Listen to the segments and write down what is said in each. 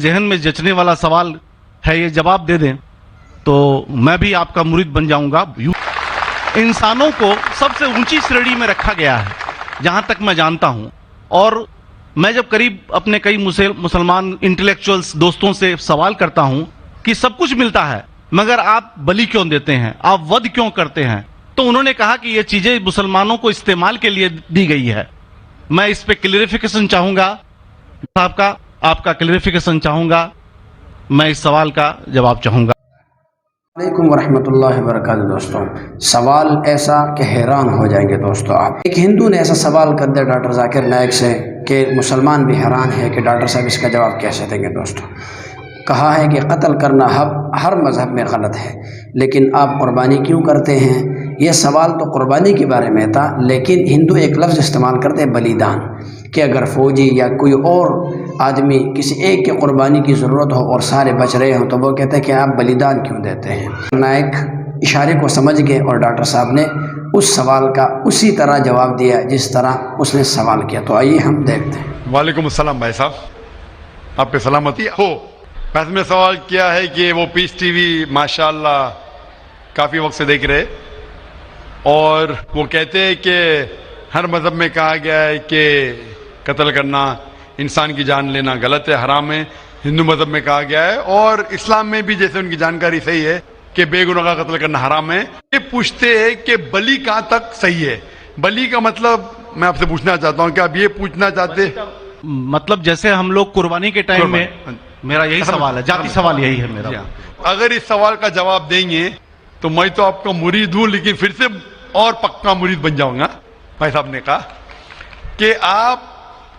ذہن میں جچنے والا سوال ہے، یہ جواب دے دیں تو میں بھی آپ کا مرید بن جاؤں گا۔ انسانوں کو سب سے اونچی شریڑی میں رکھا گیا ہے جہاں تک میں جانتا ہوں، اور میں جب قریب اپنے کئی مسلمان انٹلیکچوئلز دوستوں سے سوال کرتا ہوں کہ سب کچھ ملتا ہے مگر آپ بلی کیوں دیتے ہیں، آپ ود کیوں کرتے ہیں، تو انہوں نے کہا کہ یہ چیزیں مسلمانوں کو استعمال کے لیے دی گئی ہے۔ میں اس پہ کلیریفیکیشن چاہوں گا صاحب کا، آپ کا کلیریفیکیشن چاہوں گا، میں اس سوال کا جواب چاہوں گا۔ علیکم ورحمۃ اللہ وبرکاتہ۔ دوستوں، سوال ایسا کہ حیران ہو جائیں گے دوستوں آپ۔ ایک ہندو نے ایسا سوال کر دیا ڈاکٹر ذاکر نائک سے کہ مسلمان بھی حیران ہے کہ ڈاکٹر صاحب اس کا جواب کیسے دیں گے۔ دوستوں، کہا ہے کہ قتل کرنا ہر مذہب میں غلط ہے، لیکن آپ قربانی کیوں کرتے ہیں؟ یہ سوال تو قربانی کے بارے میں تھا، لیکن ہندو ایک لفظ استعمال کرتے ہیں بلیدان، کہ اگر فوجی یا کوئی اور آدمی کسی ایک کی قربانی کی ضرورت ہو اور سارے بچ رہے ہوں تو وہ کہتے ہیں کہ آپ بلیدان کیوں دیتے ہیں۔ نائک اشارے کو سمجھ گئے اور ڈاکٹر صاحب نے اس سوال کا اسی طرح جواب دیا جس طرح اس نے سوال کیا۔ تو آئیے ہم دیکھتے ہیں۔ وعلیکم السلام بھائی صاحب، آپ پہ سلامتی ہو۔ بس میں سوال کیا ہے کہ وہ پیس ٹی وی ماشاءاللہ کافی وقت سے دیکھ رہے، اور وہ کہتے ہیں کہ ہر مذہب میں کہا گیا ہے کہ قتل کرنا، انسان کی جان لینا غلط ہے، حرام ہے۔ ہندو مذہب میں کہا گیا ہے اور اسلام میں بھی جیسے ان کی جانکاری صحیح ہے کہ بے گناہ کا قتل کرنا حرام ہے۔ یہ پوچھتے ہیں کہ بلی کہاں تک صحیح ہے؟ بلی کا مطلب میں آپ سے پوچھنا چاہتا ہوں کہ آپ یہ پوچھنا چاہتے ہیں مطلب جیسے ہم لوگ قربانی کے ٹائم میں، میرا یہی سوال ہے، ذاتی سوال یہی ہے میرا۔ اگر اس سوال کا جواب دیں گے تو میں تو آپ کا مرید ہوں، لیکن پھر سے اور پکا مرید بن جاؤں گا۔ بھائی صاحب نے کہا کہ آپ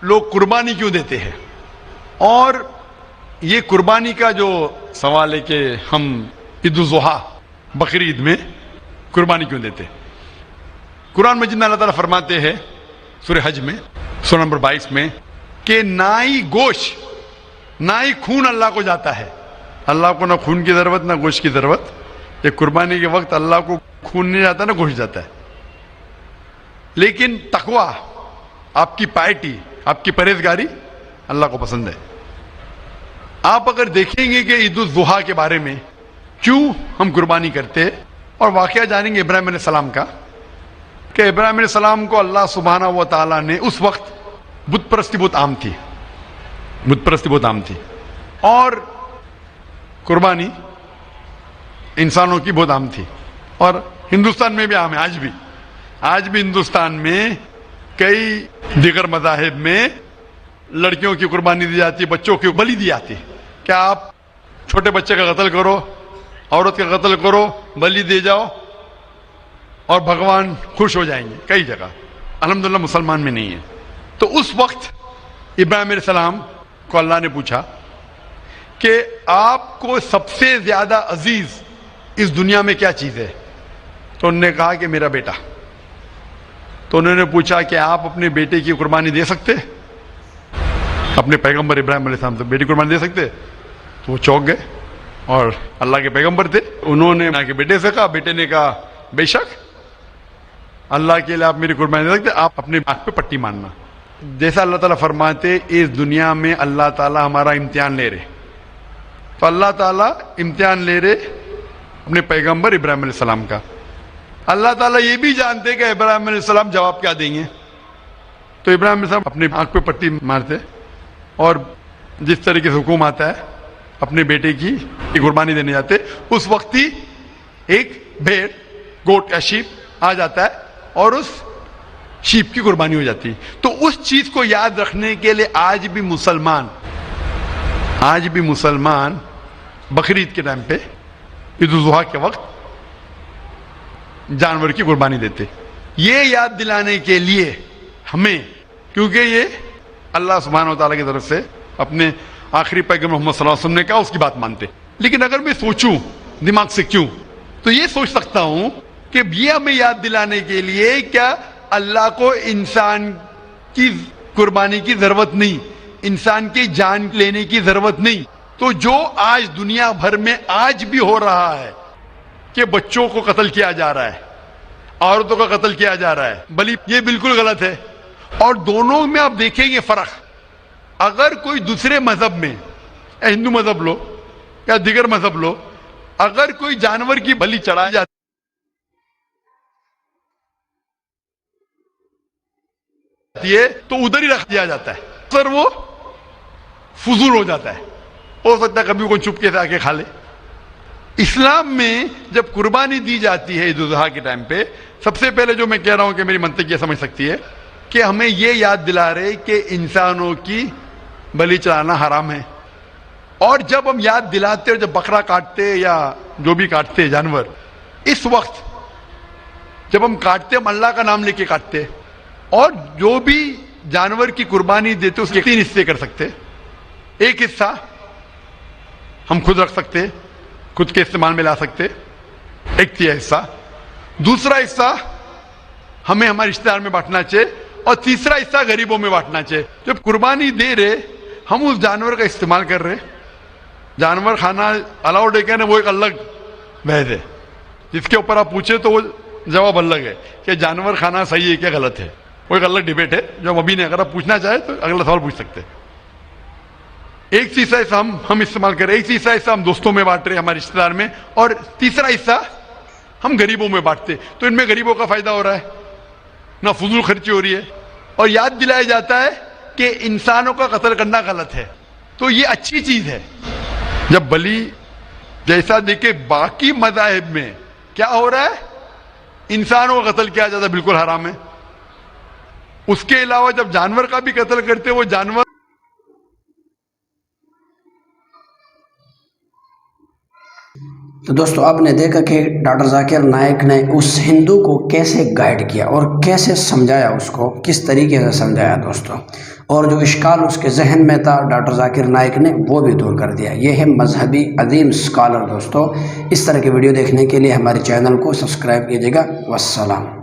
لوگ قربانی کیوں دیتے ہیں، اور یہ قربانی کا جو سوال ہے کہ ہم عید الاضحیٰ بقرعید میں قربانی کیوں دیتے ہیں۔ قرآن مجید میں اللہ تعالیٰ فرماتے ہیں سورہ حج میں سورہ نمبر 22 میں کہ نہ ہی گوشت نہ ہی خون اللہ کو جاتا ہے۔ اللہ کو نہ خون کی ضرورت نہ گوشت کی ضرورت۔ یہ قربانی کے وقت اللہ کو خون نہیں جاتا نہ گوشت جاتا ہے، لیکن تقویٰ، آپ کی پائٹی، آپ کی پرہیزگاری اللہ کو پسند ہے۔ آپ اگر دیکھیں گے کہ عید الاضحیٰ کے بارے میں کیوں ہم قربانی کرتے ہیں، اور واقعہ جانیں گے ابراہیم علیہ السلام کا، کہ ابراہیم علیہ السلام کو اللہ سبحانہ و تعالیٰ نے اس وقت بت پرستی بہت عام تھی، بت پرستی بہت عام تھی، اور قربانی انسانوں کی بہت عام تھی، اور ہندوستان میں بھی عام ہے۔ آج بھی ہندوستان میں کئی دیگر مذاہب میں لڑکیوں کی قربانی دی جاتی ہے، بچوں کی بلی دی جاتی ہے۔ کیا آپ چھوٹے بچے کا قتل کرو، عورت کا قتل کرو، بلی دے جاؤ اور بھگوان خوش ہو جائیں گے؟ کئی جگہ، الحمدللہ مسلمان میں نہیں ہے۔ تو اس وقت ابراہیم علیہ السلام کو اللہ نے پوچھا کہ آپ کو سب سے زیادہ عزیز اس دنیا میں کیا چیز ہے؟ تو انہوں نے کہا کہ میرا بیٹا۔ تو انہوں نے پوچھا کہ آپ اپنے بیٹے کی قربانی دے سکتے؟ اپنے پیغمبر ابراہیم علیہ السلام سے بیٹی قربانی دے سکتے؟ تو وہ چونک گئے، اور اللہ کے پیغمبر تھے، انہوں نے کے بیٹے سے کہا، بیٹے نے کہا بے شک اللہ کے لیے آپ میری قربانی دے سکتے، آپ اپنے آنکھ پہ پٹی ماننا۔ جیسا اللہ تعالیٰ فرماتے اس دنیا میں اللہ تعالیٰ ہمارا امتحان لے رہے، تو اللہ تعالیٰ امتحان لے رہے اپنے پیغمبر ابراہیم علیہ السلام کا۔ اللہ تعالیٰ یہ بھی جانتے کہ ابراہیم علیہ السلام جواب کیا دیں گے، تو ابراہیم علیہ السلام اپنے آنکھ پہ پٹی مارتے، اور جس طریقے سے حکم آتا ہے اپنے بیٹے کی قربانی دینے جاتے، اس وقت ہی ایک بھیڑ، گوٹ یا شیپ آ جاتا ہے اور اس شیپ کی قربانی ہو جاتی ہے۔ تو اس چیز کو یاد رکھنے کے لیے آج بھی مسلمان بقرعید کے ٹائم پہ، عید الاضحیٰ کے وقت جانور کی قربانی دیتے، یہ یاد دلانے کے لیے ہمیں، کیونکہ یہ اللہ سبحانہ و تعالیٰ کی طرف سے اپنے آخری پیغمبر محمد صلی اللہ علیہ وسلم نے کہا، اس کی بات مانتے۔ لیکن اگر میں سوچوں دماغ سے کیوں، تو یہ سوچ سکتا ہوں کہ یہ ہمیں یاد دلانے کے لیے کیا اللہ کو انسان کی قربانی کی ضرورت نہیں، انسان کی جان لینے کی ضرورت نہیں۔ تو جو آج دنیا بھر میں آج بھی ہو رہا ہے کہ بچوں کو قتل کیا جا رہا ہے، عورتوں کا قتل کیا جا رہا ہے، بلی، یہ بالکل غلط ہے۔ اور دونوں میں آپ دیکھیں گے فرق۔ اگر کوئی دوسرے مذہب میں یا ہندو مذہب لو یا دیگر مذہب لو، اگر کوئی جانور کی بلی چڑھائی جاتی ہے تو ادھر ہی رکھ دیا جاتا ہے، سر وہ فضول ہو جاتا ہے، ہو سکتا ہے کبھی کوئی چپکے سے آ کے کھا لے۔ اسلام میں جب قربانی دی جاتی ہے عید الاضحیٰ کے ٹائم پہ، سب سے پہلے جو میں کہہ رہا ہوں کہ میری منطق یہ سمجھ سکتی ہے کہ ہمیں یہ یاد دلا رہے کہ انسانوں کی بلی چڑھانا حرام ہے، اور جب ہم یاد دلاتے اور جب بکرا کاٹتے یا جو بھی کاٹتے جانور، اس وقت جب ہم کاٹتے ہم اللہ کا نام لے کے کاٹتے، اور جو بھی جانور کی قربانی دیتے اس کے 3 حصے کر سکتے۔ ایک حصہ ہم خود رکھ سکتے، خود کے استعمال میں لا سکتے، ایک 3 حصہ، دوسرا حصہ ہمیں ہمارے رشتہ دار میں بانٹنا چاہیے، اور تیسرا حصہ غریبوں میں بانٹنا چاہیے۔ جب قربانی دے رہے ہم اس جانور کا استعمال کر رہے، جانور کھانا الاؤڈ ہے کہ نہیں وہ ایک الگ بحث ہے، جس کے اوپر آپ پوچھے تو وہ جواب الگ ہے کہ جانور کھانا صحیح ہے کیا غلط ہے، وہ ایک الگ ڈیبیٹ ہے جو ہم ابھی نہیں، اگر آپ پوچھنا چاہیں تو اگلا سوال پوچھ سکتے ہیں۔ ایک تیسرا حصہ ہم استعمال کر رہے، ایک تیسرا حصہ ہم دوستوں میں بانٹ رہے ہمارے رشتہ دار میں، اور تیسرا حصہ ہم غریبوں میں بانٹتے، تو ان میں غریبوں کا فائدہ ہو رہا ہے، نہ فضول خرچی ہو رہی ہے، اور یاد دلایا جاتا ہے کہ انسانوں کا قتل کرنا غلط ہے، تو یہ اچھی چیز ہے۔ جب بلی جیسا دیکھے باقی مذاہب میں کیا ہو رہا ہے، انسانوں کا قتل کیا جاتا ہے بالکل حرام ہے، اس کے علاوہ جب جانور کا بھی قتل کرتے وہ جانور تو دوستو آپ نے دیکھا کہ ڈاکٹر ذاکر نائک نے اس ہندو کو کیسے گائیڈ کیا اور کیسے سمجھایا، اس کو کس طریقے سے سمجھایا دوستو، اور جو اشکال اس کے ذہن میں تھا ڈاکٹر ذاکر نائک نے وہ بھی دور کر دیا۔ یہ ہے مذہبی عظیم اسکالر دوستو۔ اس طرح کی ویڈیو دیکھنے کے لیے ہمارے چینل کو سبسکرائب کیجیے گا۔ والسلام۔